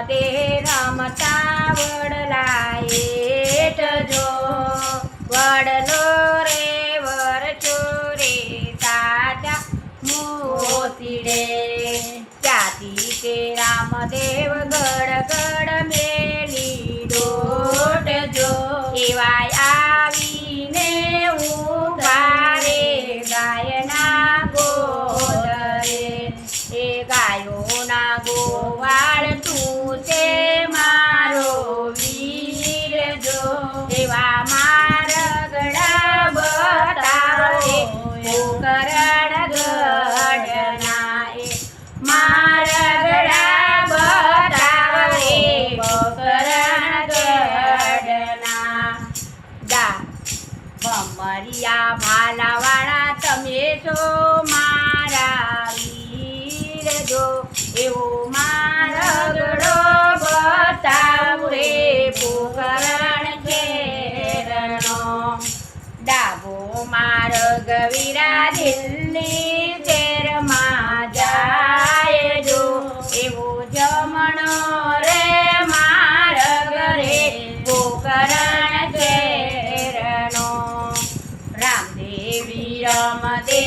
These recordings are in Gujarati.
દે રમતા વડલા હેઠ જો વડલો રે વરચો રે સાચા મોતીડે ત્યાંથી કે રામદેવ ગડ ગડ મેલી દોટ જો એવાય આવીને ઊભા રે ગાયના ગોદરે એ ગાયોના ગોવાળ તું તે મારો વીર જો એવા મારગડા બતાવે કરણ ગઢના એ મારગડા બતાવે કરણ ગઢના દા ભમરિયા ભાલાવાળા તમે છો મારા વીર જો એવો મારગડો બતાવું રે પોકરણ ઘેરનો ડાબો માર્ગ વીરા દિલ્હી શેરમાં જાય જો એવો જમણો રે માર્ગ રે પોકરણ ઘેરનો રામદેવી રમદે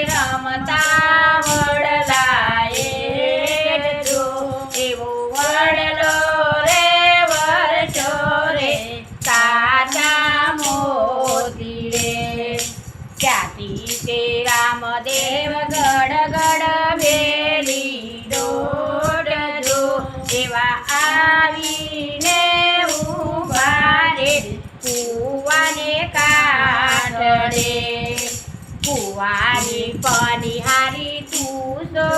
રમતા વડલા હેઠ જો એવો વડલો રે વરચો રે સાચા મોતીડે ત્યાંથી તે રામદેવ ગડ ગડ મેલી દોટ જો એવા આવીને ઊભા રે કૂવાને કાંઠે કૂવાની પનિહારી તું તો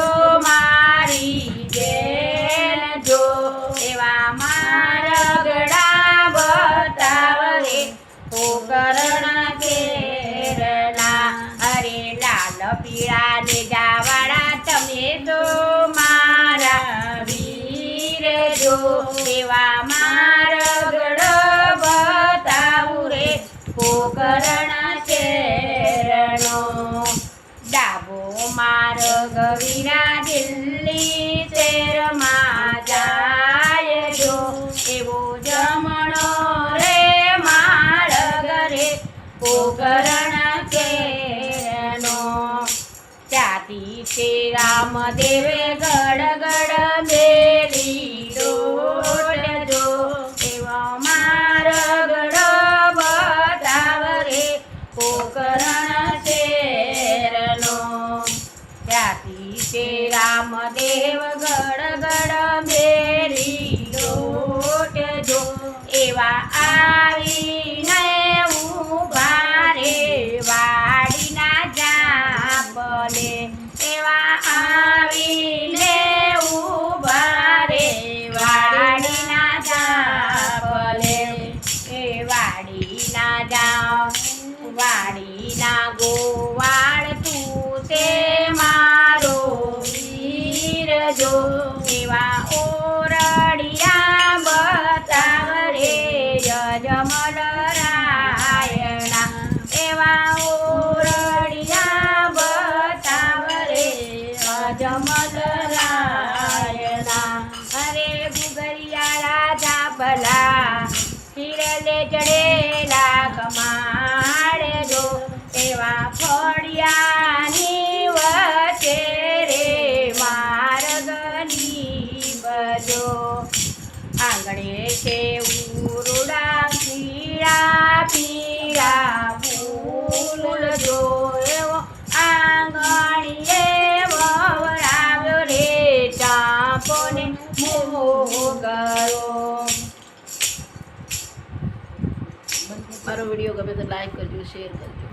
મારી બેન જો એવા મારગડા બતાવ રે પોકરણ ઘેરના અરે લાલ પીળા ને જાવાળા તમે તો મારા વીર જો એવા મારગડો બતાવું રે પોકરણ ઘેરનો ડાબો માર્ગ વીરા દિલ્હી શેરમાં જાય જો એવો જમણો રે માર્ગ રે પોકરણ ઘેરનો ત્યાંથી તે રામદેવે ગડ ગડ મેલી દોટ જો એવો મારગડો બતાવ રે પોકરણ ઘેરનો ત્યાંથી તે રામદેવ ગડ ગડ મેલી દોટ જો એવા આવીને ઊભા રે વાડીના જાપલે એવા આવીને ઊભા રે વાડીના જાપલે એ વાડીના જાવ વાડીના ગોવાળ તું તે મારો વીર જો એવા ઓરડિયા બતાવ રે યજમલ રાયણા એવા ઓરડિયા બતાવ રે યજમલ રાયણા અરે ગુગરિયા રાજા ભલા હિરલે ચડેલા કમાડ જો એવા ફળિયાની વચ્ચે રે માર્ગની બજો આંગણે છે ઉરુડા પીળા પીળા ફૂલ જો એવો આંગણીએ વવરાવ્યો રે ચાંપોને મોગરો મારો વિડીયો ગમે તો લાઈક કરજો, શેર કરજો.